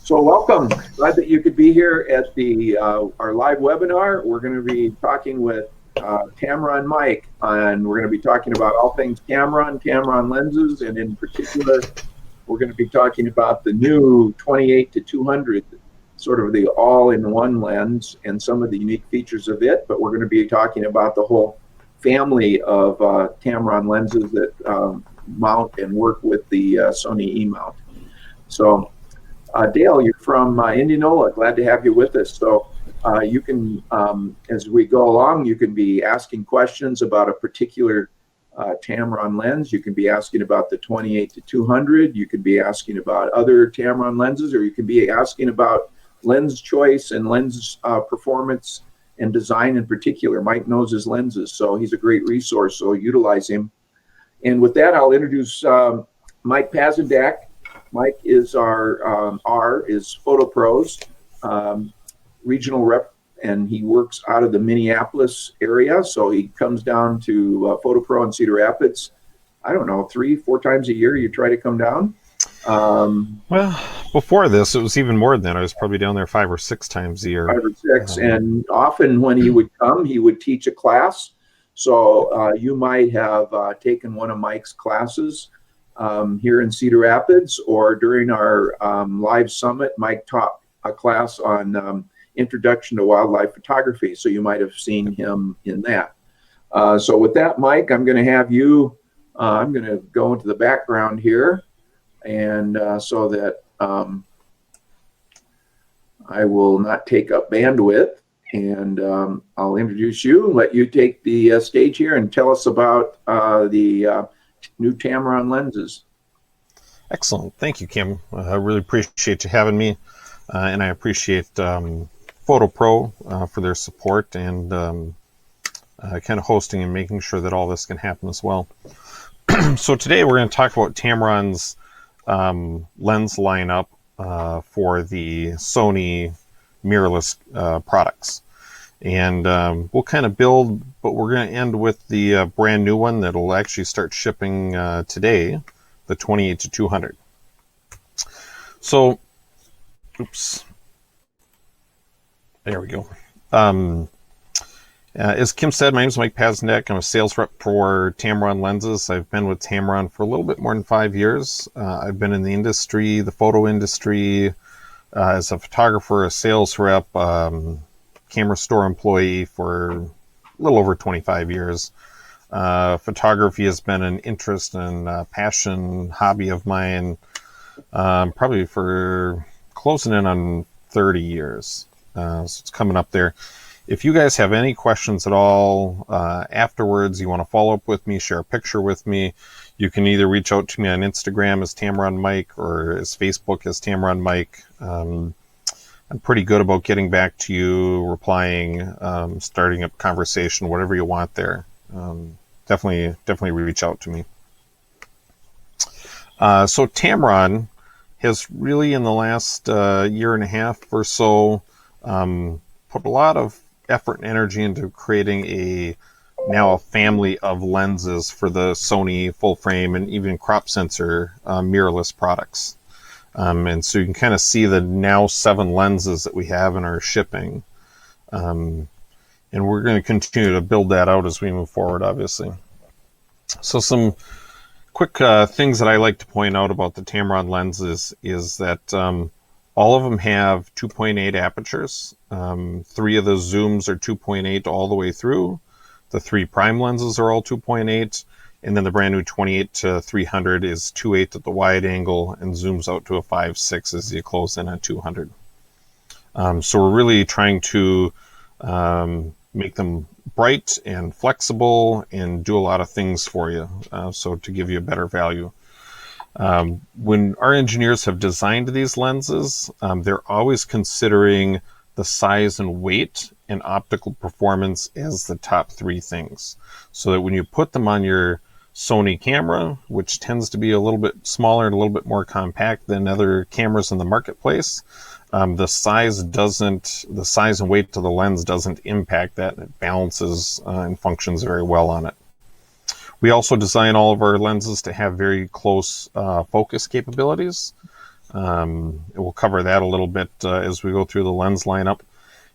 So welcome. Glad that you could be here at the our live webinar. We're going to be talking with Tamron Mike, and we're going to be talking about all things Tamron lenses, and in particular, we're going to be talking about the new 28 to 200, sort of the all-in-one lens and some of the unique features of it. But we're going to be talking about the whole family of Tamron lenses that mount and work with the Sony E-Mount. So. Dale, you're from Indianola. Glad to have you with us. So you can, as we go along, you can be asking questions about a particular Tamron lens. You can be asking about the 28 to 200. You can be asking about other Tamron lenses, or you can be asking about lens choice and lens performance and design in particular. Mike knows his lenses, so he's a great resource, so utilize him. And with that, I'll introduce Mike Pazendak. Mike is is PhotoPro's regional rep, and he works out of the Minneapolis area. So he comes down to PhotoPro in Cedar Rapids. I don't know, 3-4 times a year. You try to come down. Well, before this, it was even more than that. I was probably down there 5 or 6 times a year. 5 or 6, and often when he would come, he would teach a class. So you might have taken one of Mike's classes. Here in Cedar Rapids, or during our live summit, Mike taught a class on introduction to wildlife photography, so you might have seen him in that. So with that, Mike, I'm going to have you, I'm going to go into the background here, and so that I will not take up bandwidth, and I'll introduce you, let you take the stage here and tell us about the new Tamron lenses. Excellent. Thank you, Kim. I really appreciate you having me, and I appreciate PhotoPro for their support and kind of hosting and making sure that all this can happen as well. So today we're going to talk about Tamron's lens lineup for the Sony mirrorless products. And we'll kind of build, but we're going to end with the brand new one that'll actually start shipping today, the 28 to 200. So, oops, there we go. As Kim said, my name is Mike Pazendak. I'm a sales rep for Tamron lenses. I've been with Tamron for a little bit more than 5 years. I've been in the industry, the photo industry, as a photographer, a sales rep, camera store employee for a little over 25 years. Photography has been an interest and passion, hobby of mine, probably for closing in on 30 years. So it's coming up there. If you guys have any questions at all afterwards, you want to follow up with me, share a picture with me, you can either reach out to me on Instagram as Tamron Mike or as Facebook as Tamron Mike. I'm pretty good about getting back to you, replying, starting up conversation, whatever you want there. Definitely reach out to me. So Tamron has really, in the last year and a half or so, put a lot of effort and energy into creating now a family of lenses for the Sony full frame and even crop sensor mirrorless products. And so you can kind of see the now 7 lenses that we have in our shipping. And we're going to continue to build that out as we move forward, obviously. So some quick things that I like to point out about the Tamron lenses is that all of them have 2.8 apertures. 3 of the zooms are 2.8 all the way through. The 3 prime lenses are all 2.8. And then the brand new 28 to 300 is 2.8 at the wide angle and zooms out to a 5.6 as you close in at 200. So we're really trying to make them bright and flexible and do a lot of things for you, so to give you a better value. When our engineers have designed these lenses, they're always considering the size and weight and optical performance as the top 3 things. So that when you put them on your Sony camera, which tends to be a little bit smaller and a little bit more compact than other cameras in the marketplace, the size and weight of the lens doesn't impact that. It balances and functions very well on it. We also design all of our lenses to have very close focus capabilities. We'll cover that a little bit as we go through the lens lineup.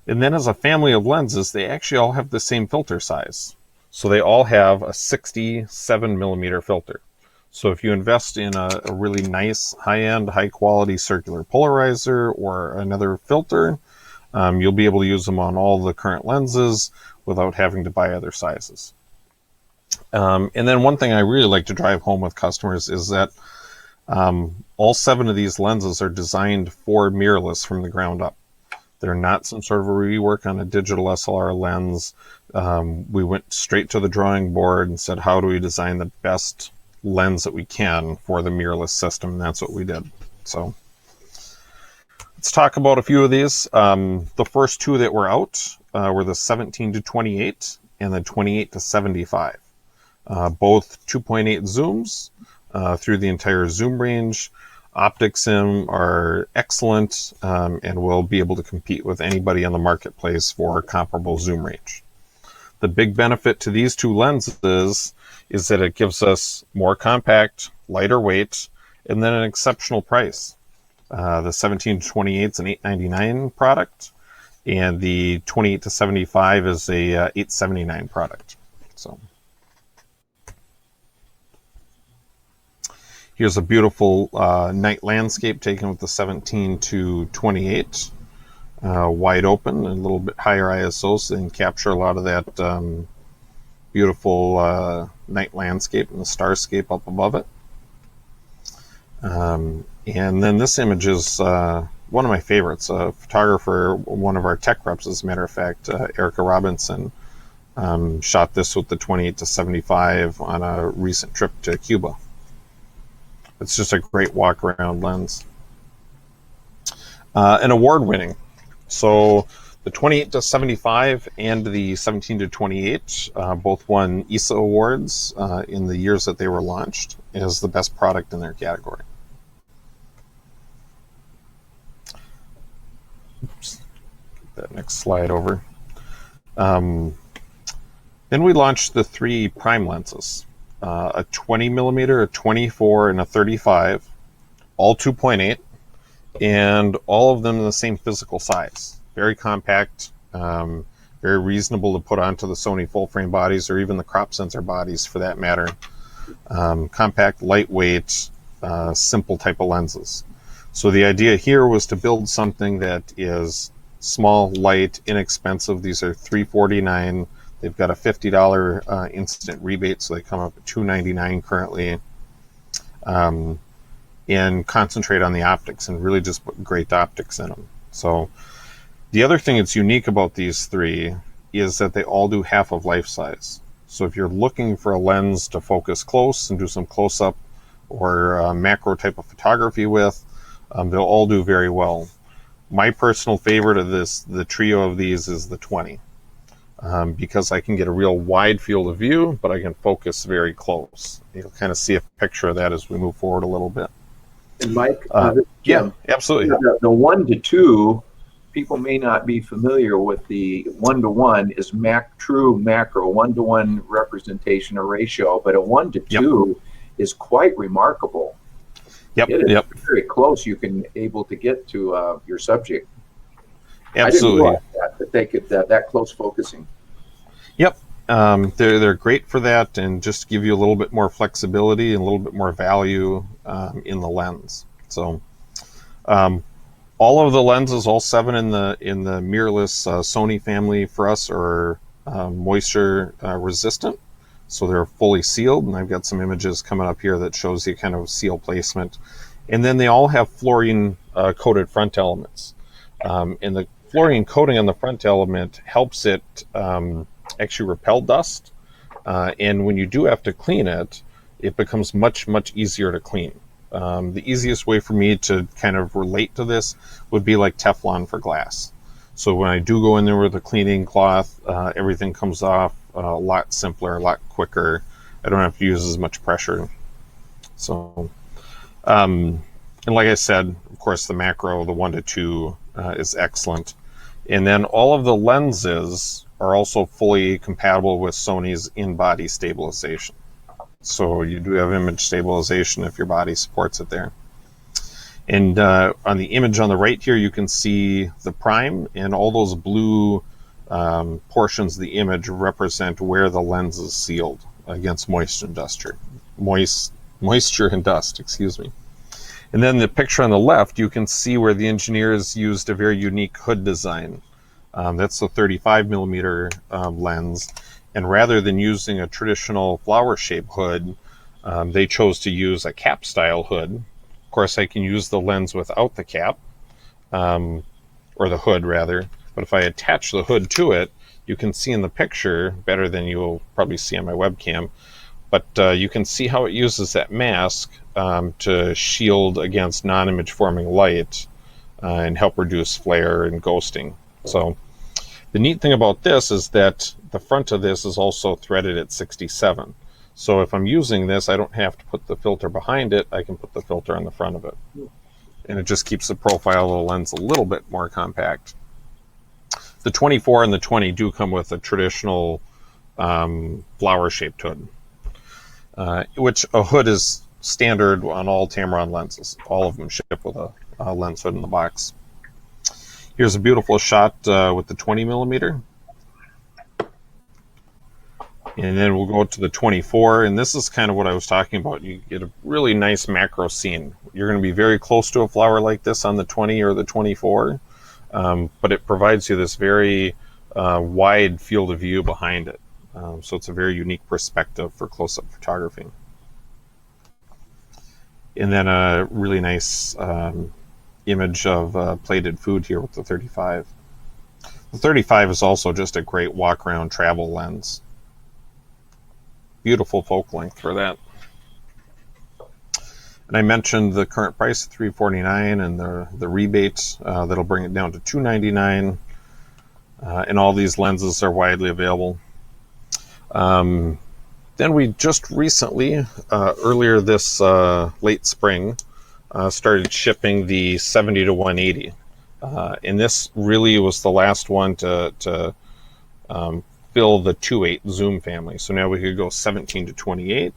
And then as a family of lenses, they actually all have the same filter size. So they all have a 67 millimeter filter. So if you invest in a really nice, high-end, high-quality circular polarizer or another filter, you'll be able to use them on all the current lenses without having to buy other sizes. And then one thing I really like to drive home with customers is that all 7 of these lenses are designed for mirrorless from the ground up. They're not some sort of a rework on a digital SLR lens. We went straight to the drawing board and said, how do we design the best lens that we can for the mirrorless system? And that's what we did. So let's talk about a few of these. The first 2 that were out were the 17 to 28 and the 28 to 75. Both 2.8 zooms through the entire zoom range. Optics in them are excellent and will be able to compete with anybody on the marketplace for comparable zoom range. The big benefit to these 2 lenses is that it gives us more compact, lighter weight, and then an exceptional price. The 17 to 28 is an $899 product, and the 28 to 75 is a $879 product. So here's a beautiful night landscape taken with the 17 to 28, wide open, and a little bit higher ISO, so they can capture a lot of that beautiful night landscape and the starscape up above it. And then this image is one of my favorites. A photographer, one of our tech reps, as a matter of fact, Erica Robinson, shot this with the 28 to 75 on a recent trip to Cuba. It's just a great walk-around lens. And award-winning. So the 28 to 75 and the 17 to 28 both won ESA awards in the years that they were launched as the best product in their category. Oops. Get that next slide over. Then we launched the 3 prime lenses. A 20 millimeter, a 24, and a 35, all 2.8, and all of them in the same physical size. Very compact, very reasonable to put onto the Sony full frame bodies or even the crop sensor bodies for that matter. Compact, lightweight, simple type of lenses. So the idea here was to build something that is small, light, inexpensive. These are $349. They've got a $50 instant rebate, so they come up at $299 currently, and concentrate on the optics and really just put great optics in them. So the other thing that's unique about these 3 is that they all do half of life size. So if you're looking for a lens to focus close and do some close-up or macro type of photography with, they'll all do very well. My personal favorite of the trio of these is the 20. Because I can get a real wide field of view, but I can focus very close. You'll kind of see a picture of that as we move forward a little bit. And Mike, yeah, absolutely. The 1 to 2, people may not be familiar with the 1 to 1 is true macro, 1-to-1 representation or ratio, but a 1 to 2 is quite remarkable. Yep, it is very close. You can able to get to your subject. Absolutely. I didn't realize that they could that close focusing. Yep. They're great for that, and just give you a little bit more flexibility and a little bit more value in the lens. So all of the lenses, all 7 in the mirrorless Sony family for us are moisture resistant. So they're fully sealed, and I've got some images coming up here that shows you kind of seal placement. And then they all have fluorine coated front elements. And the fluorine coating on the front element helps it actually repel dust. And when you do have to clean it, it becomes much, much easier to clean. The easiest way for me to kind of relate to this would be like Teflon for glass. So when I do go in there with a cleaning cloth, everything comes off a lot simpler, a lot quicker. I don't have to use as much pressure. So, and like I said, of course, the macro, the 1 to 2 is excellent. And then all of the lenses are also fully compatible with Sony's in-body stabilization. So you do have image stabilization if your body supports it there. And on the image on the right here, you can see the prime, and all those blue portions of the image represent where the lens is sealed against moisture and dust, excuse me. And then the picture on the left, you can see where the engineers used a very unique hood design. That's the 35 millimeter lens. And rather than using a traditional flower shape hood, they chose to use a cap style hood. Of course, I can use the lens without the cap, or the hood rather. But if I attach the hood to it, you can see in the picture, better than you'll probably see on my webcam, but you can see how it uses that mask to shield against non-image forming light and help reduce flare and ghosting. So the neat thing about this is that the front of this is also threaded at 67. So if I'm using this, I don't have to put the filter behind it. I can put the filter on the front of it. And it just keeps the profile of the lens a little bit more compact. The 24 and the 20 do come with a traditional flower-shaped hood, which a hood is standard on all Tamron lenses. All of them ship with a lens hood in the box. Here's a beautiful shot with the 20 millimeter. And then we'll go to the 24, and this is kind of what I was talking about. You get a really nice macro scene. You're going to be very close to a flower like this on the 20 or the 24. But it provides you this very wide field of view behind it. So it's a very unique perspective for close-up photography. And then a really nice image of plated food here with the 35. The 35 is also just a great walk-around travel lens. Beautiful focal length for that. And I mentioned the current price of $349 and the rebate that'll bring it down to $299. And all these lenses are widely available. Then we just recently, earlier this late spring, started shipping the 70 to 180. And this really was the last one to fill the 2.8 zoom family. So now we could go 17 to 28.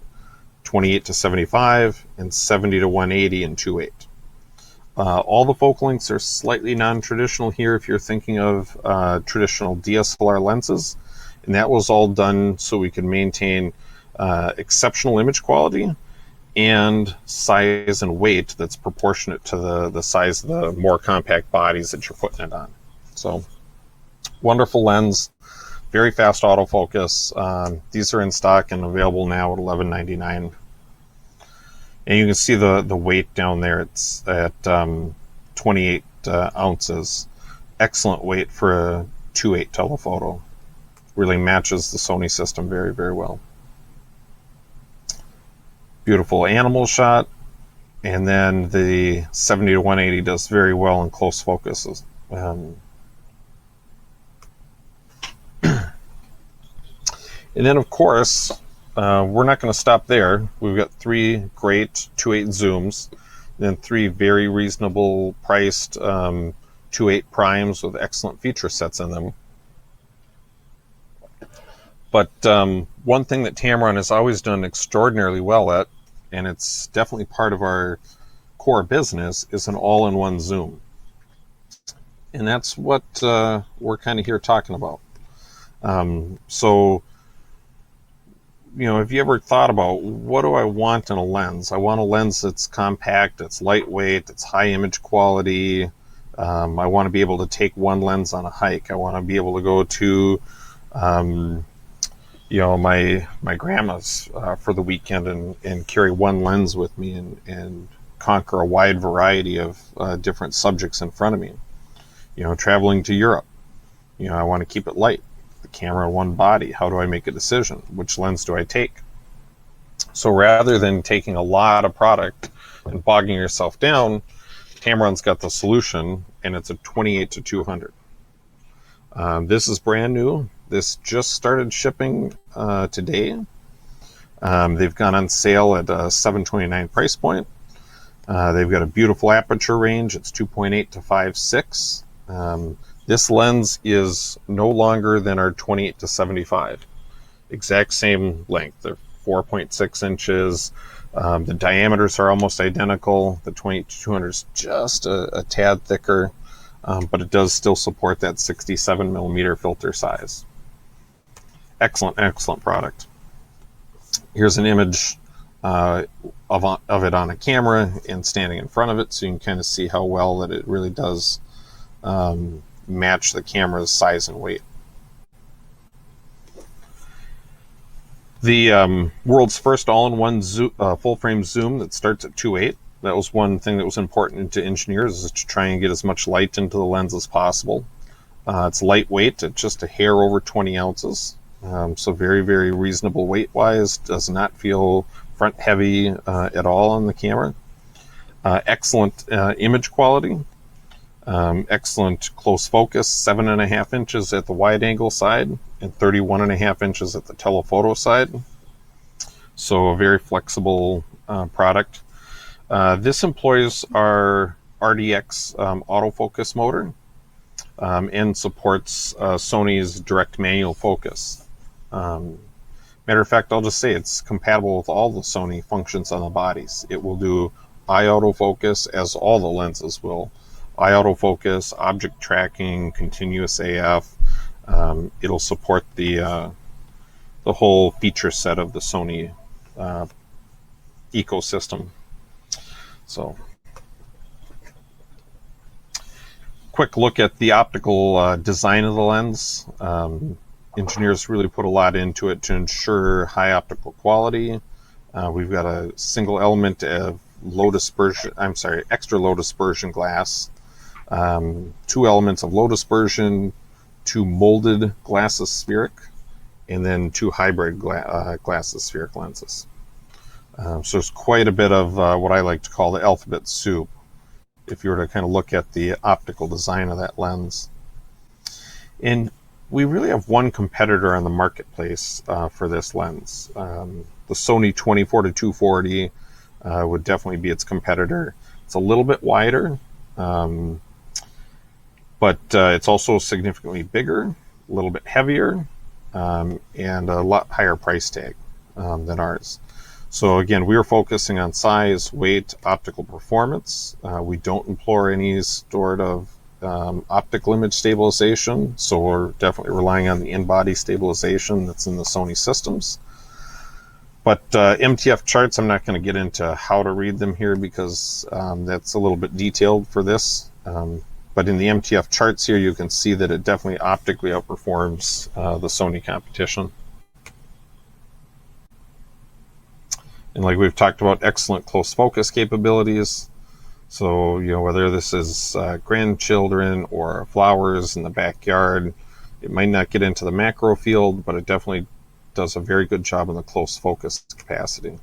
28 to 75, and 70 to 180 and 2.8. All the focal lengths are slightly non-traditional here if you're thinking of traditional DSLR lenses, and that was all done so we could maintain exceptional image quality and size and weight that's proportionate to the size of the more compact bodies that you're putting it on. So wonderful lens. Very fast autofocus. These are in stock and available now at $11.99. And you can see the weight down there. It's at 28 ounces. Excellent weight for a 2.8 telephoto. Really matches the Sony system very, very well. Beautiful animal shot. And then the 70 to 180 does very well in close focuses. And then, of course, we're not going to stop there. We've got 3 great 2.8 zooms, and then 3 very reasonable priced 2.8 primes with excellent feature sets in them. But one thing that Tamron has always done extraordinarily well at, and it's definitely part of our core business, is an all-in-one zoom. And that's what we're kind of here talking about. So, you know, have you ever thought about, what do I want in a lens? I want a lens that's compact, it's lightweight, it's high image quality. I want to be able to take one lens on a hike. I want to be able to go to, you know, my grandma's for the weekend and carry one lens with me and conquer a wide variety of different subjects in front of me. You know, traveling to Europe, you know, I want to keep it light. The camera in one body. How do I make a decision? Which lens do I take? So rather than taking a lot of product and bogging yourself down, Tamron's got the solution, and it's a 28 to 200. This is brand new. This just started shipping today. They've gone on sale at a $729 price point. They've got a beautiful aperture range. It's 2.8 to 5.6. This lens is no longer than our 28 to 75. Exact same length. They're 4.6 inches. The diameters are almost identical. The 28-200 is just a tad thicker, but it does still support that 67 millimeter filter size. Excellent, excellent product. Here's an image of it on a camera and standing in front of it, so you can kind of see how well that it really does match the camera's size and weight. The world's first all-in-one full-frame zoom that starts at 2.8. That was one thing that was important to engineers, is to try and get as much light into the lens as possible. It's lightweight at just a hair over 20 ounces. So very, very reasonable weight-wise. Does not feel front heavy at all on the camera. Excellent image quality. Excellent close focus, 7.5 inches at the wide angle side and 31.5 inches at the telephoto side. So a very flexible product. This employs our RDX autofocus motor and supports Sony's direct manual focus. Matter of fact, I'll just say it's compatible with all the Sony functions on the bodies. It will do eye autofocus, as all the lenses will. Eye autofocus, object tracking, continuous AF. It'll support the whole feature set of the Sony ecosystem. So, quick look at the optical design of the lens. Engineers really put a lot into it to ensure high optical quality. We've got a single element of extra low dispersion glass, 2 elements of low dispersion, 2 molded glasses spheric, and then 2 hybrid glasses spheric lenses. So there's quite a bit of what I like to call the alphabet soup, if you were to kind of look at the optical design of that lens. And we really have one competitor on the marketplace for this lens. The Sony 24-240 would definitely be its competitor. It's a little bit wider, but it's also significantly bigger, a little bit heavier, and a lot higher price tag than ours. So again, we are focusing on size, weight, optical performance. We don't employ any sort of optical image stabilization, so we're definitely relying on the in-body stabilization that's in the Sony systems. But MTF charts, I'm not going to get into how to read them here because that's a little bit detailed for this. But in the MTF charts here, you can see that it definitely optically outperforms the Sony competition. And like we've talked about, excellent close focus capabilities. So, whether this is grandchildren or flowers in the backyard, it might not get into the macro field, but it definitely does a very good job in the close focus capacity.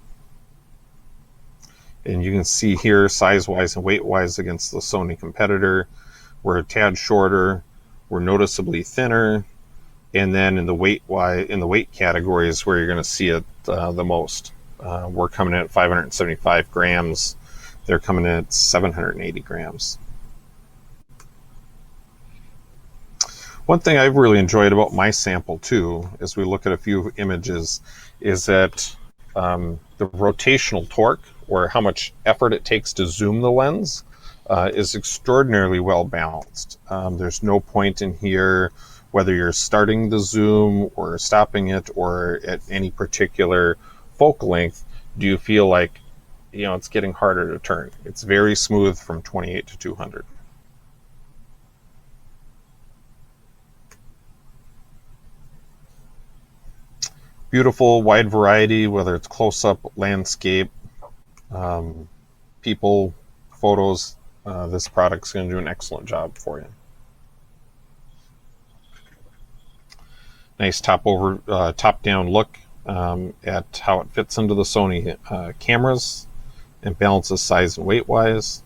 And you can see here, size-wise and weight-wise against the Sony competitor, we're a tad shorter, we're noticeably thinner, and then in the weight category is where you're going to see it the most. We're coming in at 575 grams. They're coming in at 780 grams. One thing I've really enjoyed about my sample too, as we look at a few images, is that the rotational torque, or how much effort it takes to zoom the lens, is extraordinarily well balanced. There's no point in here, whether you're starting the zoom or stopping it, or at any particular focal length, do you feel like it's getting harder to turn. It's very smooth from 28 to 200. Beautiful, wide variety, whether it's close-up, landscape, people, photos. This product's going to do an excellent job for you. Nice top-down look at how it fits into the Sony cameras. And balances size and weight wise.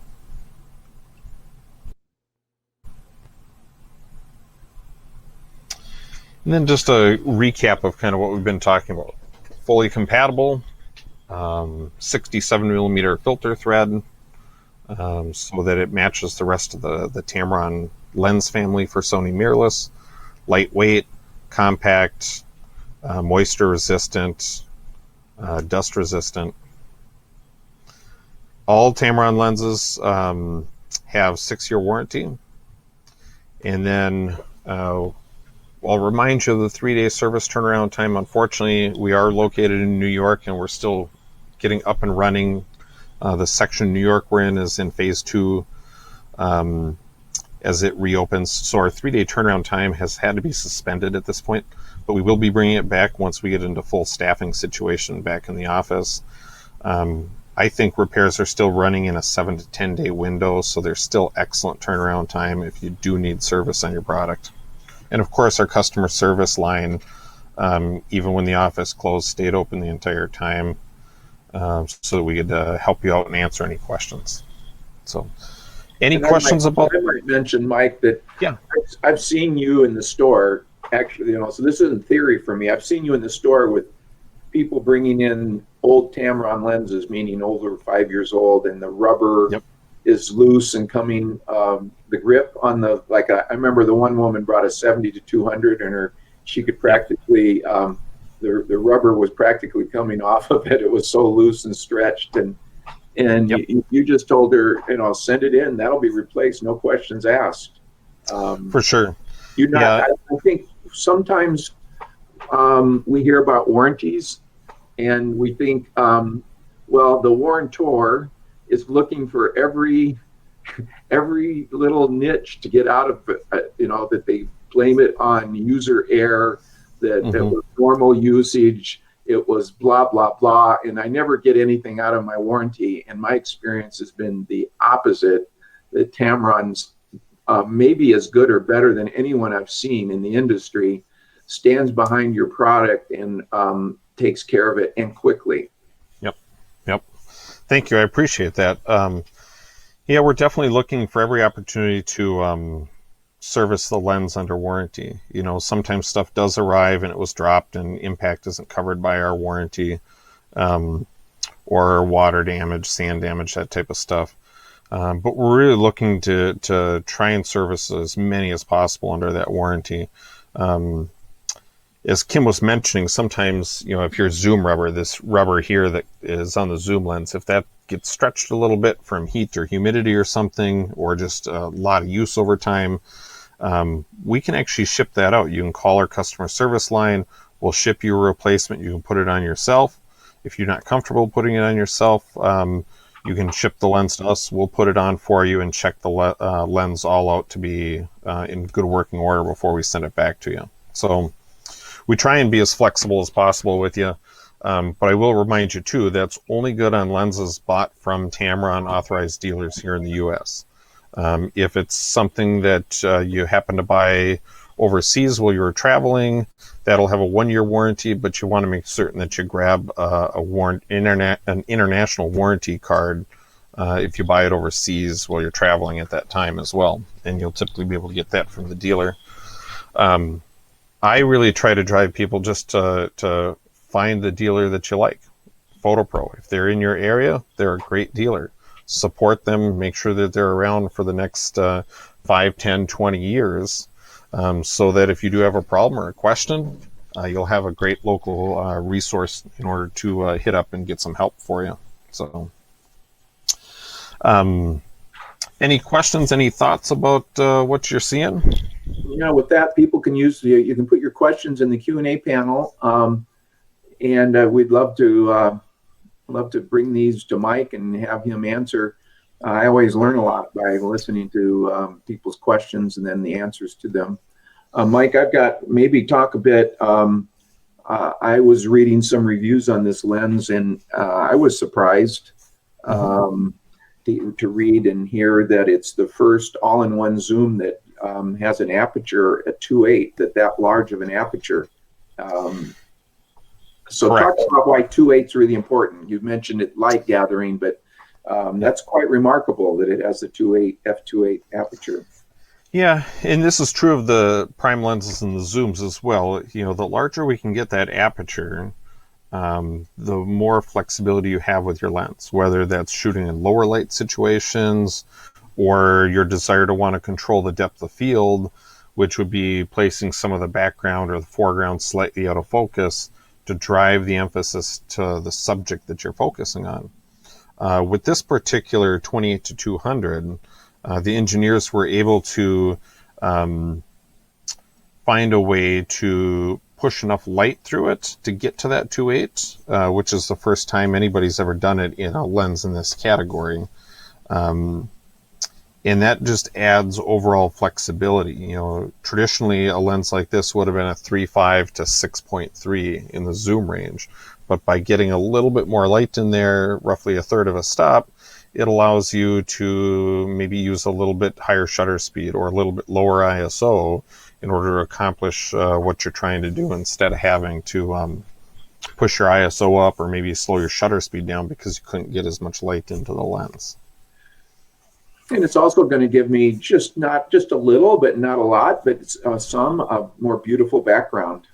And then just a recap of kind of what we've been talking about. Fully compatible, 67 millimeter filter thread, so that it matches the rest of the Tamron lens family for Sony mirrorless. Lightweight, compact, moisture resistant, dust resistant. All Tamron lenses have 6-year warranty. And then I'll remind you of the 3-day service turnaround time. Unfortunately, we are located in New York and we're still getting up and running. The section New York we're in is in phase 2 as it reopens. So our 3-day turnaround time has had to be suspended at this point, but we will be bringing it back once we get into full staffing situation back in the office. I think repairs are still running in a 7 to 10 day window, so there's still excellent turnaround time if you do need service on your product. And of course, our customer service line, even when the office closed, stayed open the entire time, so that we could help you out and answer any questions. So, any questions about? I might mention, Mike, that yeah, I've seen you in the store. Actually, so this isn't theory for me. I've seen you in the store with people bringing in old Tamron lenses, meaning over 5 years old, and the rubber is loose and coming. The grip on the I remember the one woman brought a 70 to 200, and she could practically the rubber was practically coming off of it. It was so loose and stretched, and you just told her, send it in. That'll be replaced, no questions asked. For sure. I think sometimes we hear about warranties, and we think, well, the warrantor is looking for every little niche to get out of it, that they blame it on user error, that was normal usage, it was blah, blah, blah, and I never get anything out of my warranty. And my experience has been the opposite, that Tamron's maybe as good or better than anyone I've seen in the industry, stands behind your product and takes care of it, and quickly. Yep. Thank you. I appreciate that. We're definitely looking for every opportunity to service the lens under warranty. Sometimes stuff does arrive and it was dropped and impact isn't covered by our warranty, or water damage, sand damage, that type of stuff. But we're really looking to try and service as many as possible under that warranty. As Kim was mentioning, sometimes, if your zoom rubber, this rubber here that is on the zoom lens, if that gets stretched a little bit from heat or humidity or something, or just a lot of use over time, we can actually ship that out. You can call our customer service line. We'll ship you a replacement. You can put it on yourself. If you're not comfortable putting it on yourself, you can ship the lens to us. We'll put it on for you and check the lens all out to be in good working order before we send it back to you. So we try and be as flexible as possible with you. But I will remind you, too, that's only good on lenses bought from Tamron authorized dealers here in the U.S. If it's something that you happen to buy overseas while you're traveling, that'll have a 1-year warranty, but you want to make certain that you grab an international warranty card if you buy it overseas while you're traveling at that time as well. And you'll typically be able to get that from the dealer. I really try to drive people just to find the dealer that you like. PhotoPro, if they're in your area, they're a great dealer. Support them, make sure that they're around for the next 5, 10, 20 years, so that if you do have a problem or a question, you'll have a great local resource in order to hit up and get some help for you. So, any questions, any thoughts about what you're seeing? With that, people can you can put your questions in the Q&A panel, and we'd love to bring these to Mike and have him answer. I always learn a lot by listening to people's questions and then the answers to them. Mike, I've got maybe talk a bit. I was reading some reviews on this lens, and I was surprised to read and hear that it's the first all-in-one zoom that has an aperture at 2.8, that large of an aperture. So Correct. Talk about why 2.8 is really important. You've mentioned it light gathering, but that's quite remarkable that it has the 2.8 f2.8 aperture. Yeah, and this is true of the prime lenses and the zooms as well. The larger we can get that aperture, the more flexibility you have with your lens, whether that's shooting in lower light situations or your desire to want to control the depth of field, which would be placing some of the background or the foreground slightly out of focus to drive the emphasis to the subject that you're focusing on. With this particular 28 to 200, the engineers were able to find a way to push enough light through it to get to that 2.8, which is the first time anybody's ever done it in a lens in this category. And that just adds overall flexibility. You know, traditionally a lens like this would have been a 3.5 to 6.3 in the zoom range, but by getting a little bit more light in there, roughly a third of a stop, it allows you to maybe use a little bit higher shutter speed or a little bit lower ISO in order to accomplish what you're trying to do, instead of having to push your ISO up or maybe slow your shutter speed down because you couldn't get as much light into the lens. And it's also going to give me not just a little, but not a lot, but some more beautiful background.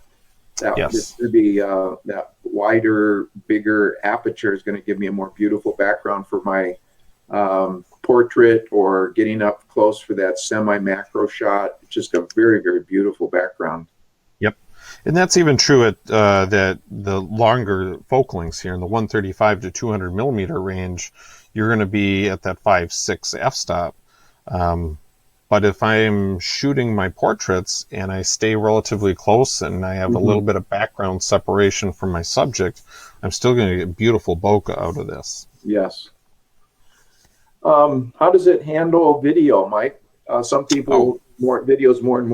That Yes. would be that wider, bigger aperture is going to give me a more beautiful background for my portrait or getting up close for that semi-macro shot. It's just a very, very beautiful background. Yep. And that's even true at the longer focal lengths here in the 135 to 200 millimeter range. You're going to be at that 5.6 f-stop. But if I'm shooting my portraits and I stay relatively close and I have a little bit of background separation from my subject, I'm still going to get beautiful bokeh out of this. Yes. How does it handle video, Mike? Some people videos more and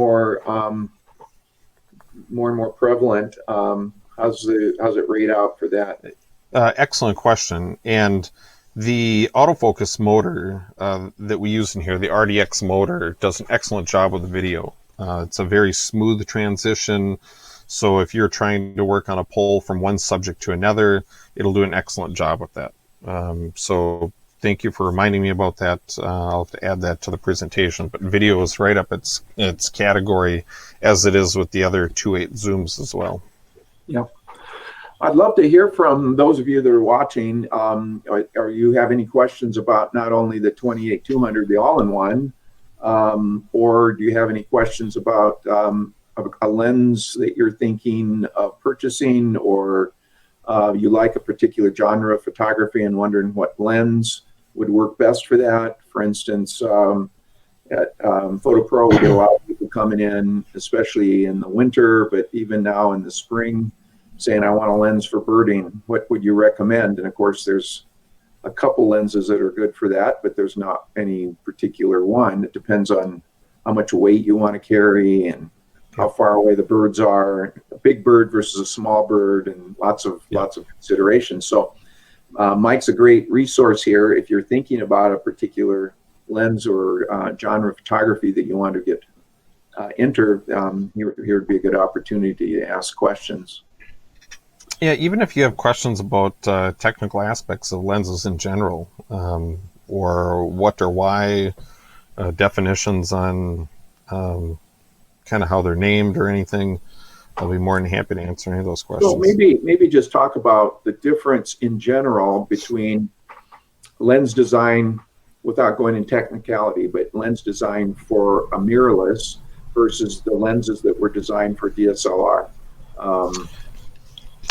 more prevalent. How's it rate out for that? Excellent question. And the autofocus motor that we use in here, the RDX motor, does an excellent job with the video. It's a very smooth transition. So if you're trying to work on a pull from one subject to another, it'll do an excellent job with that. So thank you for reminding me about that. I'll have to add that to the presentation. But video is right up its category, as it is with the other 2.8 zooms as well. Yeah. I'd love to hear from those of you that are watching. Are you have any questions about not only the 28-200, the all-in-one, or do you have any questions about a lens that you're thinking of purchasing, or you like a particular genre of photography and wondering what lens would work best for that? For instance, at PhotoPro, we get a lot of people coming in, especially in the winter, but even now in the spring, saying, I want a lens for birding. What would you recommend? And of course, there's a couple lenses that are good for that, but there's not any particular one. It depends on how much weight you want to carry and how far away the birds are, a big bird versus a small bird, and lots of considerations. So Mike's a great resource here if you're thinking about a particular lens or genre of photography that you want to get enter. Here would be a good opportunity to ask questions. Yeah, even if you have questions about technical aspects of lenses in general, or what or why, definitions on kind of how they're named or anything, I'll be more than happy to answer any of those questions. So maybe just talk about the difference in general between lens design, without going in technicality, but lens design for a mirrorless versus the lenses that were designed for DSLR.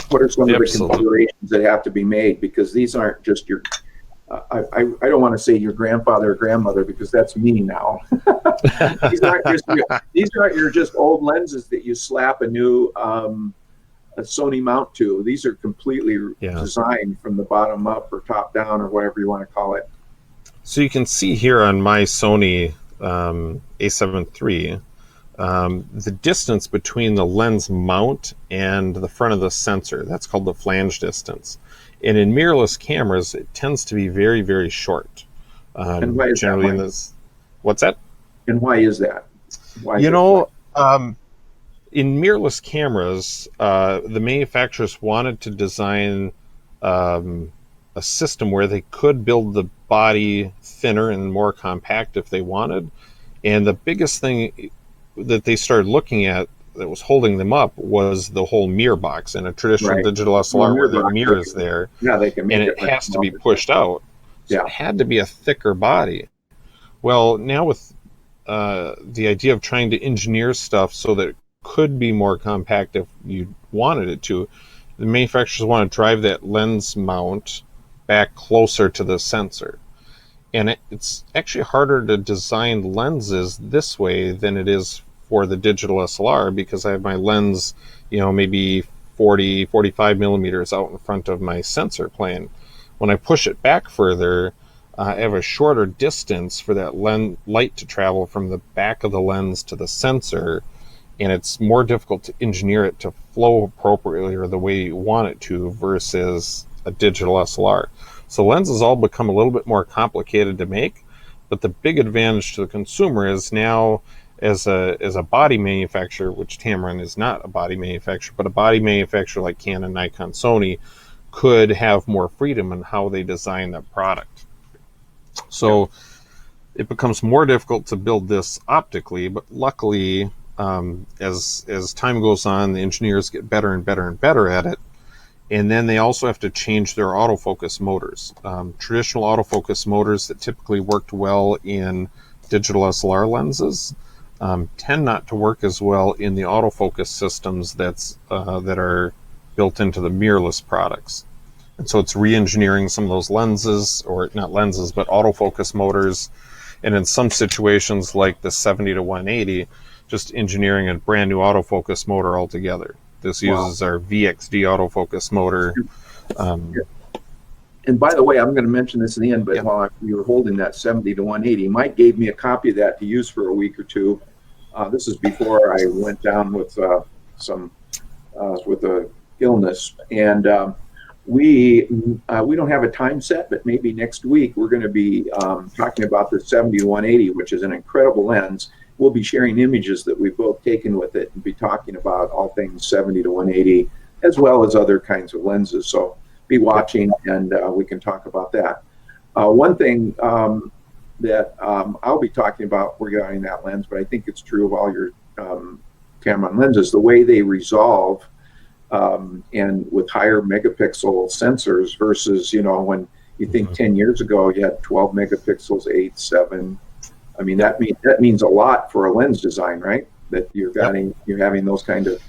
What are some of the considerations that have to be made? Because these aren't just your, I don't want to say your grandfather or grandmother, because that's me now. These aren't your just old lenses that you slap a new a Sony mount to. These are completely designed from the bottom up or top down or whatever you want to call it. So you can see here on my Sony A7 III, the distance between the lens mount and the front of the sensor, that's called the flange distance. And in mirrorless cameras, it tends to be very, very short. And why is generally that, in this, what's that? And why is that? Why in mirrorless cameras, the manufacturers wanted to design a system where they could build the body thinner and more compact if they wanted. And the biggest thing that they started looking at that was holding them up was the whole mirror box in a traditional digital SLR, where the mirror is there, they can make and it has to be pushed out. So it had to be a thicker body. Well, now with the idea of trying to engineer stuff so that it could be more compact if you wanted it to, the manufacturers want to drive that lens mount back closer to the sensor. And it's actually harder to design lenses this way than it is for the digital SLR, because I have my lens, maybe 40, 45 millimeters out in front of my sensor plane. When I push it back further, I have a shorter distance for that light to travel from the back of the lens to the sensor, and it's more difficult to engineer it to flow appropriately or the way you want it to versus a digital SLR. So lenses all become a little bit more complicated to make, but the big advantage to the consumer is now, as a body manufacturer, which Tamron is not a body manufacturer, but a body manufacturer like Canon, Nikon, Sony could have more freedom in how they design that product. So it becomes more difficult to build this optically, but luckily, as time goes on, the engineers get better and better and better at it. And then they also have to change their autofocus motors. Traditional autofocus motors that typically worked well in digital SLR lenses tend not to work as well in the autofocus systems that are built into the mirrorless products. And so it's re-engineering some of those lenses, or not lenses, but autofocus motors. And in some situations like the 70 to 180, just engineering a brand new autofocus motor altogether. This uses our VXD autofocus motor. And by the way, I'm going to mention this in the end, but while you were holding that 70 to 180, Mike gave me a copy of that to use for a week or two. This is before I went down with with a illness, and we don't have a time set, but maybe next week we're going to be talking about the 70 to 180, which is an incredible lens. We'll be sharing images that we've both taken with it and be talking about all things 70 to 180, as well as other kinds of lenses. So be watching, and we can talk about that. One thing that I'll be talking about regarding that lens, but I think it's true of all your Tamron lenses, the way they resolve and with higher megapixel sensors versus, when you think 10 years ago you had 12 megapixels, 8, 7. I mean, that means a lot for a lens design, right? That you're having those kind of.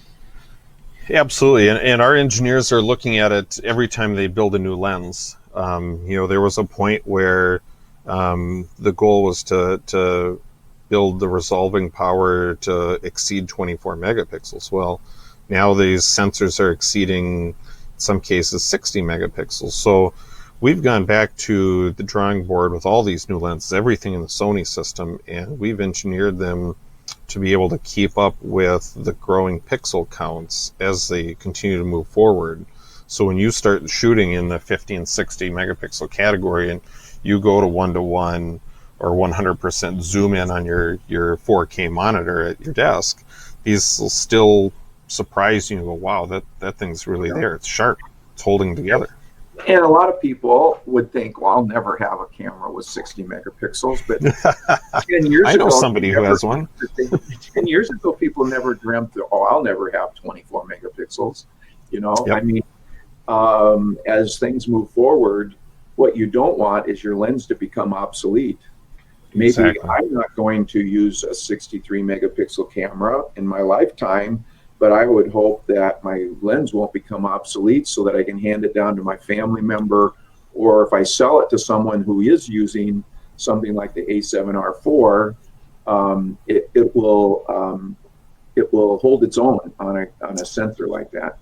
Absolutely, and our engineers are looking at it every time they build a new lens. There was a point where the goal was to build the resolving power to exceed 24 megapixels. Well, now these sensors are exceeding, in some cases, 60 megapixels. So we've gone back to the drawing board with all these new lenses, everything in the Sony system, and we've engineered them to be able to keep up with the growing pixel counts as they continue to move forward. So when you start shooting in the 50 and 60 megapixel category and you go to 1:1 or 100% zoom in on your 4K monitor at your desk, these will still surprise you and go, wow, that thing's really there. It's sharp. It's holding together. And a lot of people would think, well, I'll never have a camera with 60 megapixels. But 10 years ago, I know somebody who has one. 10 years ago, people never dreamt that, I'll never have 24 megapixels. I mean, as things move forward, what you don't want is your lens to become obsolete. Maybe exactly. I'm not going to use a 63 megapixel camera in my lifetime, but I would hope that my lens won't become obsolete so that I can hand it down to my family member, or if I sell it to someone who is using something like the A7R4, it will hold its own on a sensor like that.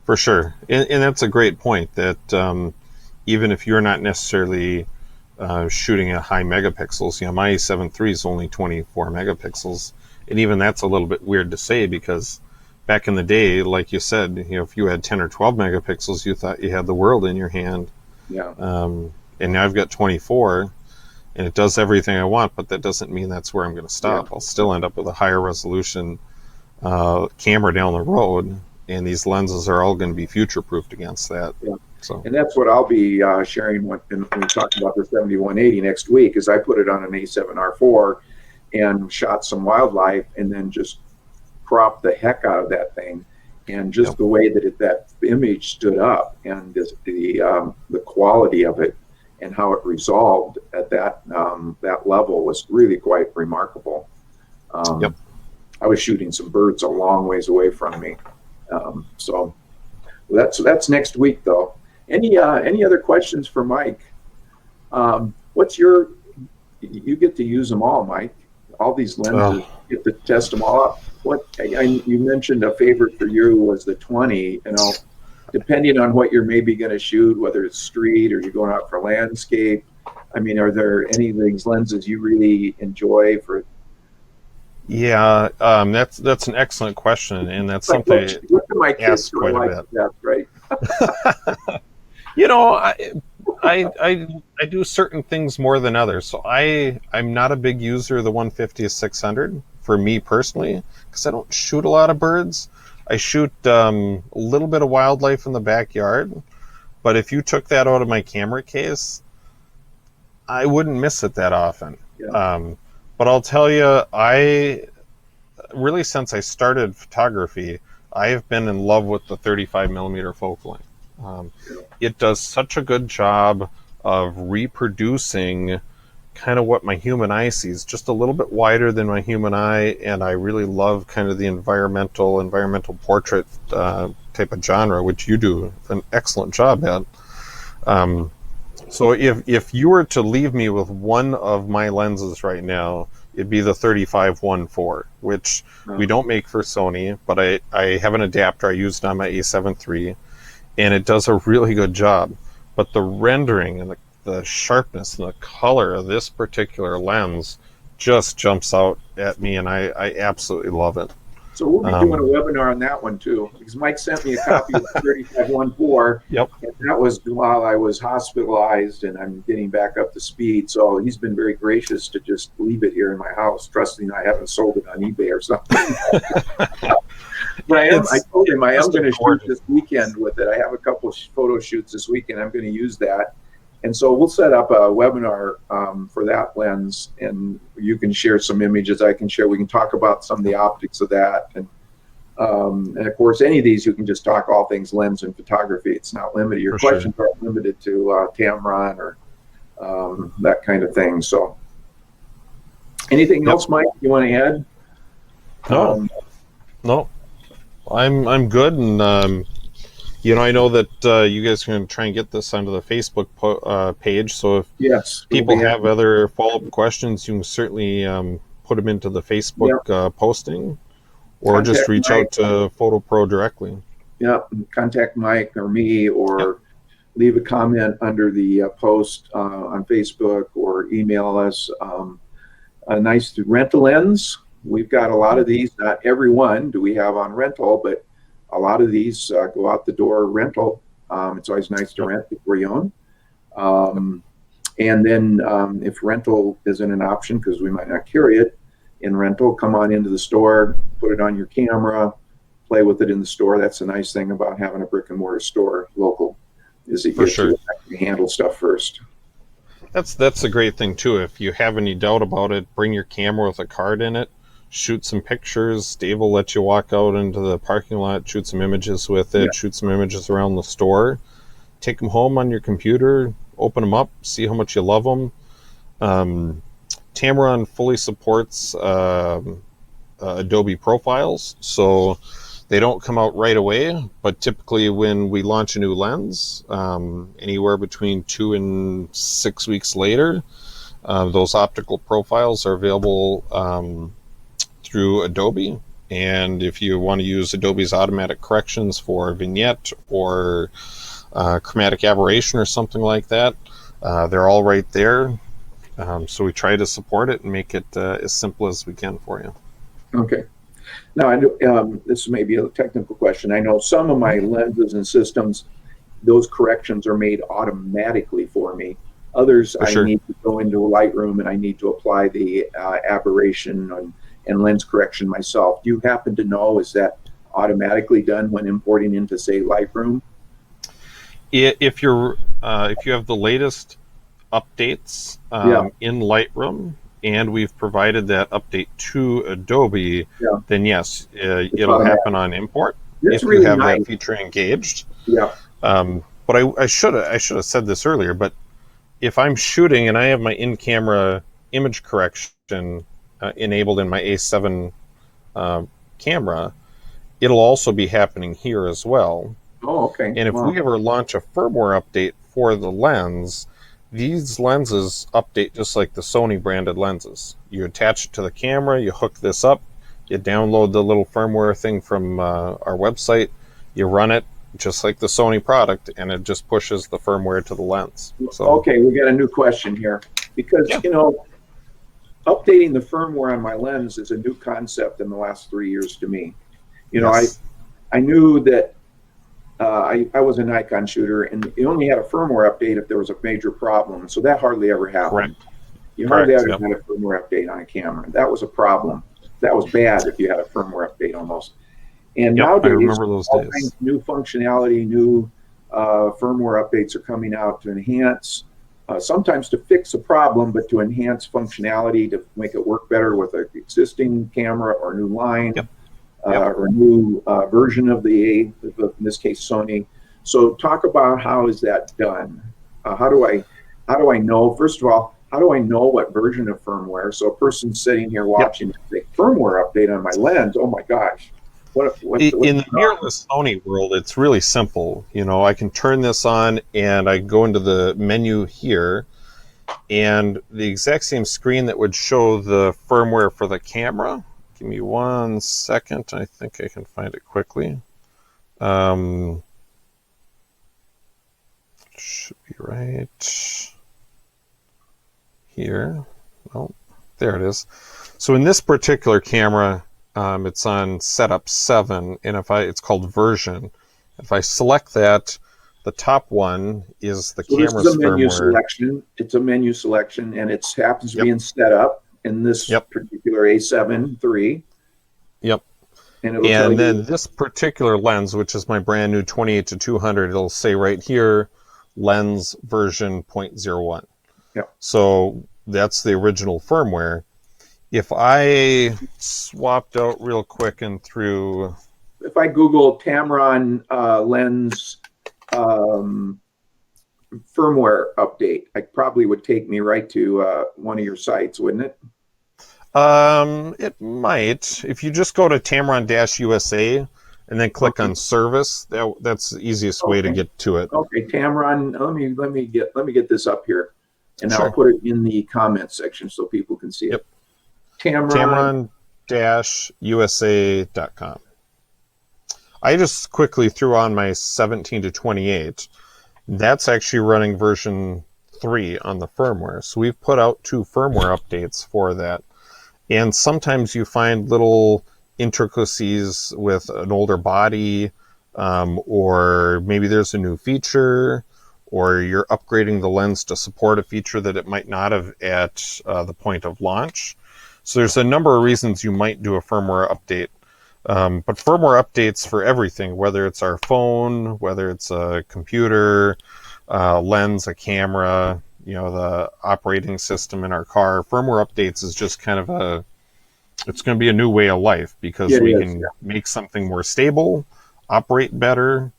For sure, and that's a great point. That even if you're not necessarily shooting at high megapixels, my A7 III is only 24 megapixels, and even that's a little bit weird to say because back in the day, like you said, if you had 10 or 12 megapixels, you thought you had the world in your hand. Yeah. And now I've got 24, and it does everything I want, but that doesn't mean that's where I'm going to stop. Yeah. I'll still end up with a higher resolution camera down the road, and these lenses are all going to be future-proofed against that. Yeah. So. And that's what I'll be sharing when we talk about the 7180 next week, is I put it on an A7R4 and shot some wildlife and then just cropped the heck out of that thing, and just the way that image stood up and the quality of it and how it resolved at that level was really quite remarkable. I was shooting some birds a long ways away from me, so that's next week though. Any other questions for Mike? What's your? You get to use them all, Mike. All these lenses, you get to test them all out. You mentioned a favorite for you was the 20. Depending on what you're maybe going to shoot, whether it's street or you're going out for landscape. I mean, are there any of these lenses you really enjoy for? Yeah, that's an excellent question, and that's something Look at my I kids ask quite a like bit. that, right? You know, I do certain things more than others. So I'm not a big user of the 150-600 for me personally, because I don't shoot a lot of birds. I shoot a little bit of wildlife in the backyard, but if you took that out of my camera case, I wouldn't miss it that often. Yeah. But I'll tell you, since I started photography, I have been in love with the 35 millimeter focal length. It does such a good job of reproducing kind of what my human eye sees, just a little bit wider than my human eye, and I really love kind of the environmental portrait type of genre, which you do an excellent job at. So if you were to leave me with one of my lenses right now, it'd be the 35-1.4, which we don't make for Sony, but I have an adapter I used on my A7 III, and it does a really good job. But the rendering and the sharpness and the color of this particular lens just jumps out at me, and I absolutely love it. So we'll be doing a webinar on that one too, because Mike sent me a copy of the 35-1.4. Yep. And that was while I was hospitalized, and I'm getting back up to speed. So he's been very gracious to just leave it here in my house, trusting I haven't sold it on eBay or something. But I told him I am going to shoot this weekend with it. I have a couple of photo shoots this weekend. I'm going to use that. And so we'll set up a webinar for that lens, and you can share some images. I can share. We can talk about some of the optics of that. And of course, any of these, you can just talk all things lens and photography. It's not limited. Your questions aren't limited to Tamron or that kind of thing. So anything else, Mike, you want to add? No. I'm good, and I know that you guys are going to try and get this onto the Facebook page. So if people have other follow-up questions, you can certainly put them into the Facebook posting, or just reach out to PhotoPro directly. Yeah, contact Mike or me, or leave a comment under the post on Facebook, or email us. Nice to rent a lens. We've got a lot of these. Not every one do we have on rental, but a lot of these go out the door rental. It's always nice to rent before you own. And then if rental isn't an option, because we might not carry it in rental, come on into the store, put it on your camera, play with it in the store. That's the nice thing about having a brick and mortar store local, is that you handle stuff first. That's a great thing too. If you have any doubt about it, bring your camera with a card in it. Shoot some pictures. Dave will let you walk out into the parking lot, shoot some images with it, shoot some images around the store. Take them home on your computer, open them up, see how much you love them. Tamron fully supports Adobe profiles, so they don't come out right away, but typically when we launch a new lens, anywhere between 2 and 6 weeks later, those optical profiles are available through Adobe. And if you want to use Adobe's automatic corrections for vignette or chromatic aberration or something like that, they're all right there. So we try to support it and make it as simple as we can for you. Okay. Now, I know, this may be a technical question. I know some of my lenses and systems, those corrections are made automatically for me. Others, I need to go into Lightroom and I need to apply the aberration and lens correction myself. Do you happen to know, is that automatically done when importing into, say, Lightroom? If you have the latest updates in Lightroom, and we've provided that update to Adobe, then yes, it'll happen on import if you have that feature engaged. But I should have said this earlier, but if I'm shooting and I have my in-camera image correction enabled in my A7 camera, it'll also be happening here as well. Oh, okay. And if Wow. we ever launch a firmware update for the lens, these lenses update just like the Sony branded lenses. You attach it to the camera, you hook this up, you download the little firmware thing from our website, you run it just like the Sony product, and it just pushes the firmware to the lens. So, Okay, we got a new question here because, yeah, updating the firmware on my lens is a new concept in the last 3 years to me. You know, I, yes, I knew that I was a Nikon shooter, and you only had a firmware update if there was a major problem. So that hardly ever happened. correct, You hardly correct, ever yep, had a firmware update on a camera. That was a problem. That was bad if you had a firmware update almost. And yep, I nowadays, remember those all kinds days. of new functionality, new firmware updates are coming out to enhance, sometimes to fix a problem, but to enhance functionality to make it work better with an existing camera or new line Yep, yep. or new version of in this case, Sony. So talk about how is that done? How do I know? First of all, how do I know what version of firmware? So a person sitting here Yep. watching, say, firmware update on my lens. Oh my gosh, what's In the going on? mirrorless Sony world, it's really simple. I can turn this on and I go into the menu here, and the exact same screen that would show the firmware for the camera. Give me 1 second. I think I can find it quickly. Um, should be right here. Oh, there it is. So in this particular camera, it's on setup 7, and it's called version. If I select that, the top one is the So this is camera's a menu firmware. selection. It's a menu selection, and it happens to be Yep, in setup in this yep, particular A7 III, yep. and it'll tell And you. then this particular lens, which is my brand new 28 to 200, it'll say right here, lens version 0.01. Yeah. So that's the original firmware. If I swapped out real quick and threw, If I Google Tamron lens um, firmware update, I probably would take me right to one of your sites, wouldn't it? it might. If you just go to Tamron-USA and then click Okay. on service, that's the easiest way to Okay. get to it. Okay. Tamron. Let me get this up here, and I'll Sure. put it in the comment section so people can see it. Yep. Tamron. Tamron-USA.com. I just quickly threw on my 17 to 28. That's actually running version 3 on the firmware. So we've put out 2 firmware updates for that. And sometimes you find little intricacies with an older body, or maybe there's a new feature, or you're upgrading the lens to support a feature that it might not have at the point of launch. So there's a number of reasons you might do a firmware update. But firmware updates for everything, whether it's our phone, whether it's a computer, lens, a camera, the operating system in our car, firmware updates is just kind of it's going to be a new way of life Yeah, because it we is. can make something more stable, operate better.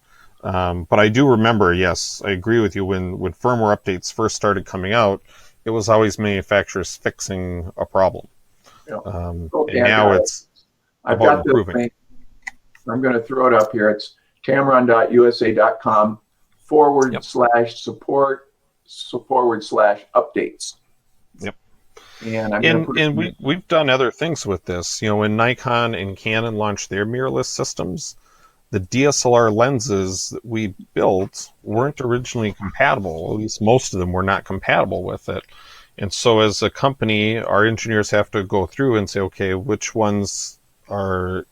But I do remember, yes, I agree with you. When firmware updates first started coming out, it was always manufacturers fixing a problem. Yeah. Okay, And I now got it. it's I've about got the improving. link. I'm going to throw it up here. It's tamron.usa.com Yep. /support/updates. Yep. And I'm going to And put it and in. we've done other things with this. When Nikon and Canon launched their mirrorless systems, the DSLR lenses that we built weren't originally compatible. At least most of them were not compatible with it. And so as a company, our engineers have to go through and say, okay, which ones are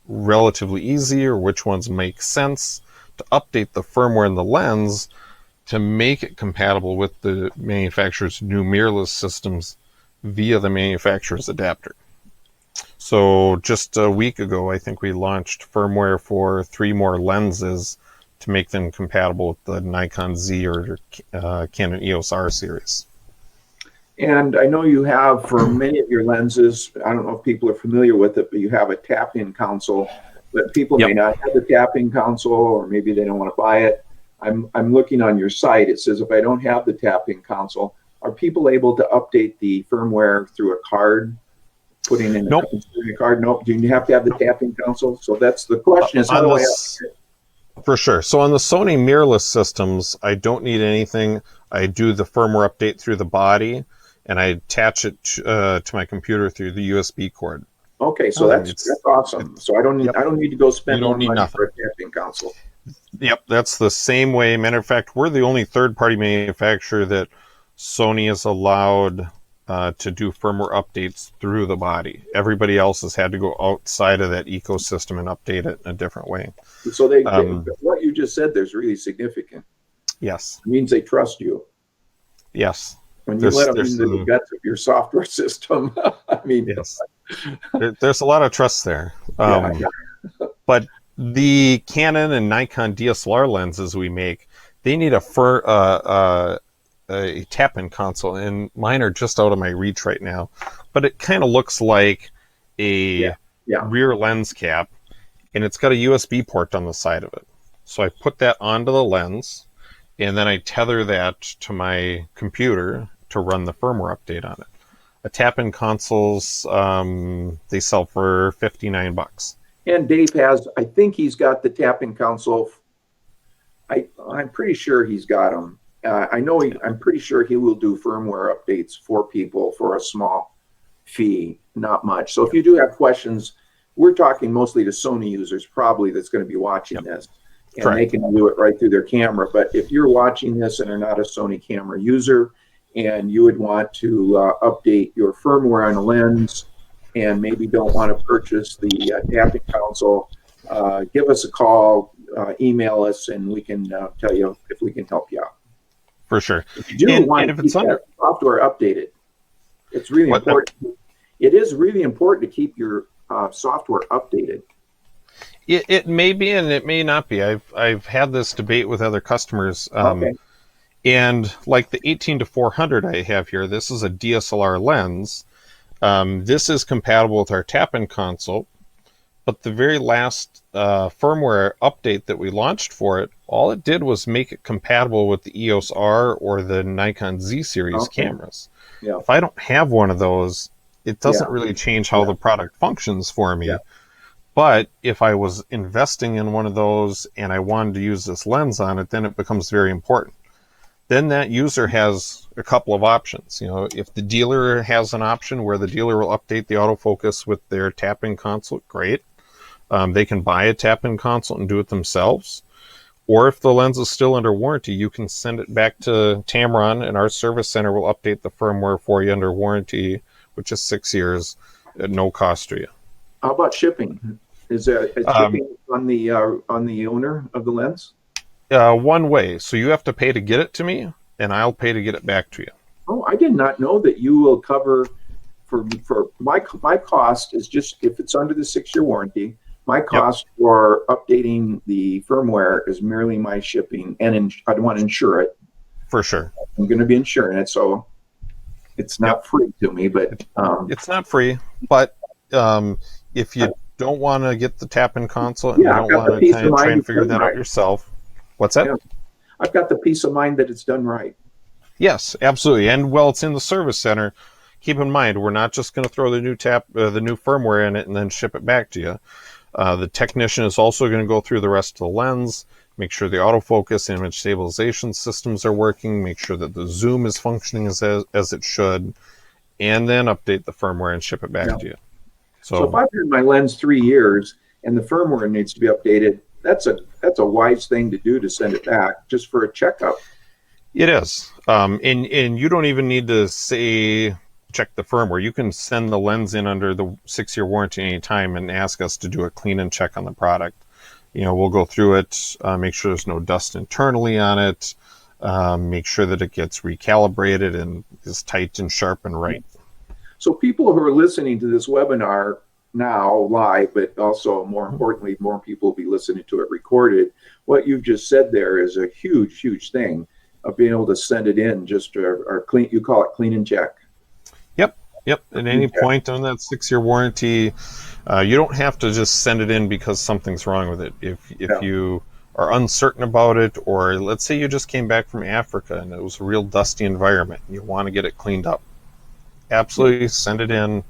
relatively easy or which ones make sense to update the firmware in the lens to make it compatible with the manufacturer's new mirrorless systems via the manufacturer's adapter. So just a week ago, I think we launched firmware for 3 more lenses to make them compatible with the Nikon Z or Canon EOS R series. And I know you have, for many of your lenses, I don't know if people are familiar with it, but you have a tap-in console. But people may Yep. not have the tap-in console, or maybe they don't want to buy it. I'm looking on your site. It says if I don't have the tap-in console, are people able to update the firmware through a card? Putting in Nope. a card? Nope. Do you have to have the tap-in console? So that's the question: is how On do I this For sure. So on the Sony mirrorless systems, I don't need anything. I do the firmware update through the body, and I attach it to my computer through the USB cord. Okay, so that's awesome. So I don't Yep. need to go spend You don't more need money nothing. for a tapping console. Yep, that's the same way. Matter of fact, we're the only third-party manufacturer that Sony is allowed to do firmware updates through the body. Everybody else has had to go outside of that ecosystem and update it in a different way. So what you just said there's really significant. Yes. It means they trust you. Yes. When you let them into the guts of your software system, I mean, yes, there's a lot of trust there. Yeah. But the Canon and Nikon DSLR lenses we make, they need a tap-in console, and mine are just out of my reach right now. But it kind of looks like a rear lens cap, and it's got a USB port on the side of it. So I put that onto the lens, and then I tether that to my computer to run the firmware update on it. A tap-in consoles, they sell for $59. And Dave I think he's got the tapping console. I'm pretty sure he's got them. I'm pretty sure he will do firmware updates for people for a small fee, not much. So if you do have questions, we're talking mostly to Sony users probably that's going to be watching this. And Correct. They can do it right through their camera. But if you're watching this and are not a Sony camera user and you would want to update your firmware on a lens and maybe don't want to purchase the tapping console, give us a call, email us, and we can tell you if we can help you out. For sure. If you do want to keep that software updated, it's really important. It is really important to keep your software updated. It may be and it may not be. I've had this debate with other customers. Okay. And like the 18-400 I have here, this is a DSLR lens. This is compatible with our tap-in console, but the very last firmware update that we launched for it, all it did was make it compatible with the EOS R or the Nikon Z series cameras. Yeah. If I don't have one of those, it doesn't really change how the product functions for me. Yeah. But if I was investing in one of those and I wanted to use this lens on it, then it becomes very important. Then that user has a couple of options. You know, if the dealer has an option where the dealer will update the autofocus with their tap-in console, great. They can buy a tap-in console and do it themselves. Or if the lens is still under warranty, you can send it back to Tamron, and our service center will update the firmware for you under warranty, which is 6 years at no cost to you. How about shipping? Is shipping on the owner of the lens? One way. So you have to pay to get it to me, and I'll pay to get it back to you. Oh, I did not know that you will cover for my cost is just if it's under the 6-year warranty. My cost for updating the firmware is merely my shipping, and I want to insure it. For sure. I'm going to be insuring it, so it's not free to me. But it's not free. But if you don't want to get the tap-in console and you don't want to kind of try and figure that out yourself, what's that? Yeah. I've got the peace of mind that it's done right. Yes, absolutely. And while it's in the service center, keep in mind we're not just going to throw the new firmware in it and then ship it back to you. The technician is also going to go through the rest of the lens, make sure the autofocus and image stabilization systems are working, make sure that the zoom is functioning as it should, and then update the firmware and ship it back to you. So if I've had my lens 3 years and the firmware needs to be updated, that's a wise thing to do, to send it back just for a checkup. It is. And you don't even need to say check the firmware. You can send the lens in under the 6-year warranty anytime and ask us to do a clean and check on the product. You know, we'll go through it, make sure there's no dust internally on it, make sure that it gets recalibrated and is tight and sharp and right. So people who are listening to this webinar now live, but also more importantly, more people will be listening to it recorded. What you've just said there is a huge, huge thing of being able to send it in just or clean. You call it clean and check. Yep. At any point on that 6-year warranty, you don't have to just send it in because something's wrong with it. If you are uncertain about it, or let's say you just came back from Africa and it was a real dusty environment and you want to get it cleaned up, absolutely send it in.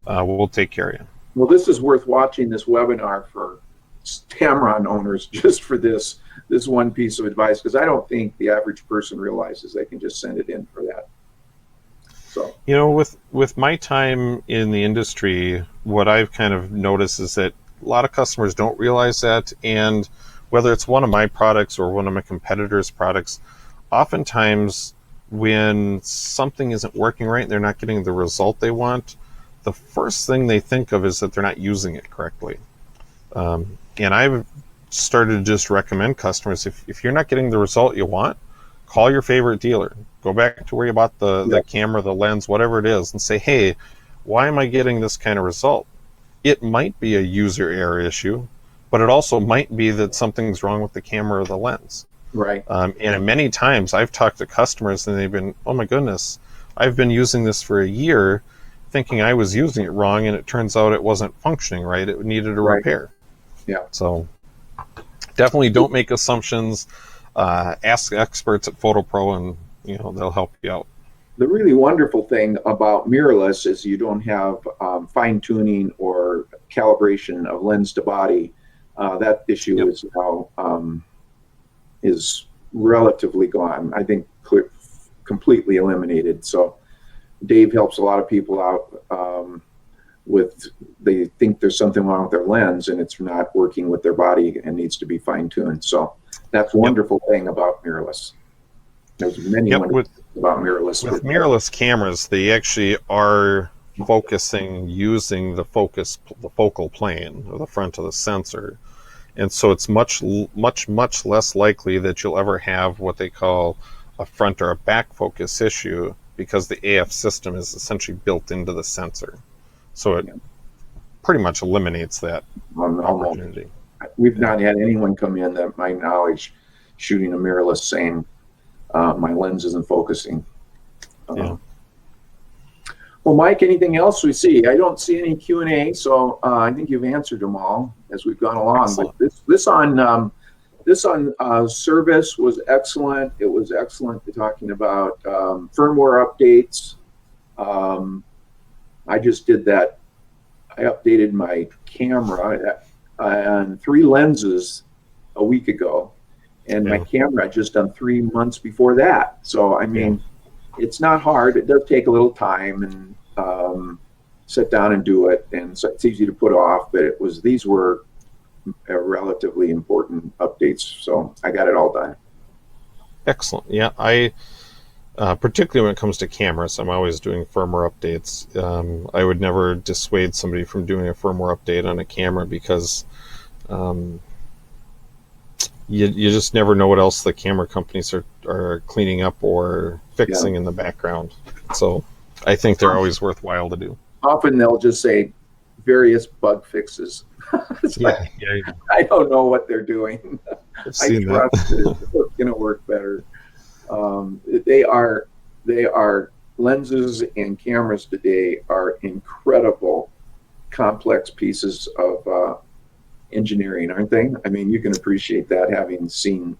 We'll take care of you. Well, this is worth watching this webinar for Tamron owners just for this one piece of advice, because I don't think the average person realizes they can just send it in for that. So, with my time in the industry, what I've kind of noticed is that a lot of customers don't realize that, and whether it's one of my products or one of my competitors' products, oftentimes when something isn't working right and they're not getting the result they want, the first thing they think of is that they're not using it correctly. And I've started to just recommend customers, if you're not getting the result you want, call your favorite dealer. Go back to where you bought the camera, the lens, whatever it is, and say, hey, why am I getting this kind of result? It might be a user error issue, but it also might be that something's wrong with the camera or the lens. right. And many times I've talked to customers and they've been, oh my goodness, I've been using this for a year thinking I was using it wrong, and it turns out it wasn't functioning right. It needed a repair. Yeah. So definitely don't make assumptions. Ask experts at PhotoPro, and they'll help you out. The really wonderful thing about mirrorless is you don't have fine tuning or calibration of lens to body. That issue is now is relatively gone. I think completely eliminated. So Dave helps a lot of people out with, they think there's something wrong with their lens and it's not working with their body and needs to be fine tuned. So that's a wonderful thing about mirrorless. There's many wonderful things about mirrorless. With mirrorless cameras, they actually are focusing using the focal plane or the front of the sensor. And so it's much less likely that you'll ever have what they call a front or a back focus issue, because the AF system is essentially built into the sensor. So it pretty much eliminates that opportunity. We've not had anyone come in, that my knowledge, shooting a mirrorless saying my lens isn't focusing. Well, Mike, anything else we see? I don't see any Q&A, so I think you've answered them all as we've gone along. Excellent. But this on service was excellent. It was excellent talking about firmware updates. I just did that. I updated my camera on 3 lenses a week ago, and my camera I just done 3 months before that. So I mean, it's not hard. It does take a little time, and sit down and do it, and so it's easy to put off. But these were relatively important updates, so I got it all done. Excellent. Yeah, I particularly when it comes to cameras, I'm always doing firmware updates. I would never dissuade somebody from doing a firmware update on a camera, because you just never know what else the camera companies are cleaning up or fixing in the background. So I think they're always worthwhile to do. Often they'll just say various bug fixes. I don't know what they're doing. I trust that it's going to work better. They are lenses and cameras today are incredible, complex pieces of engineering, aren't they? I mean, you can appreciate that, having seen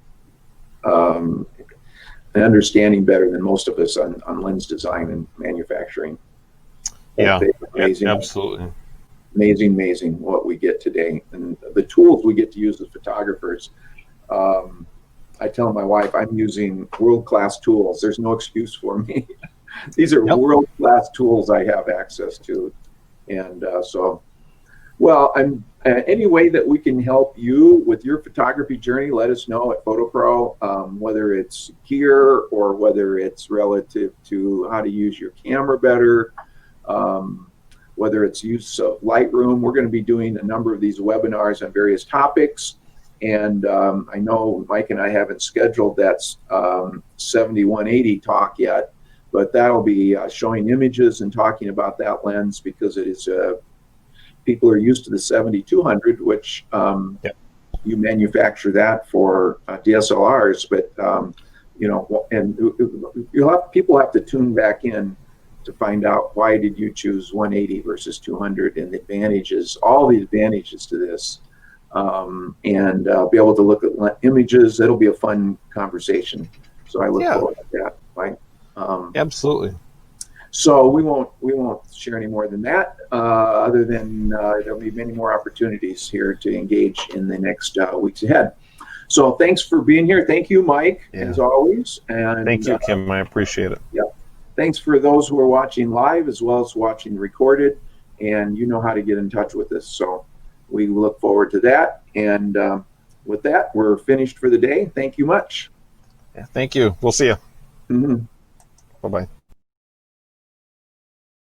and understanding better than most of us on lens design and manufacturing. Amazing, absolutely. Amazing what we get today, and the tools we get to use as photographers. I tell my wife I'm using world-class tools. There's no excuse for me. These are world-class tools I have access to. And any way that we can help you with your photography journey, let us know at PhotoPro, whether it's gear or whether it's relative to how to use your camera better, whether it's use of Lightroom. We're going to be doing a number of these webinars on various topics. And I know Mike and I haven't scheduled that 7180 talk yet, but that'll be showing images and talking about that lens, because it is people are used to the 7200, which you manufacture that for DSLRs, but and people have to tune back in to find out, why did you choose 180 versus 200, and the advantages, all the advantages to this. And be able to look at images. It'll be a fun conversation. So I look forward to that. Right? Absolutely. So we won't share any more than that. Other than there'll be many more opportunities here to engage in the next weeks ahead. So thanks for being here. Thank you, Mike, as always. And thank you, Kim. I appreciate it. Yeah. Thanks for those who are watching live as well as watching recorded. And you know how to get in touch with us. So we look forward to that. And with that, we're finished for the day. Thank you much. Yeah, thank you. We'll see you. Mm-hmm. Bye-bye.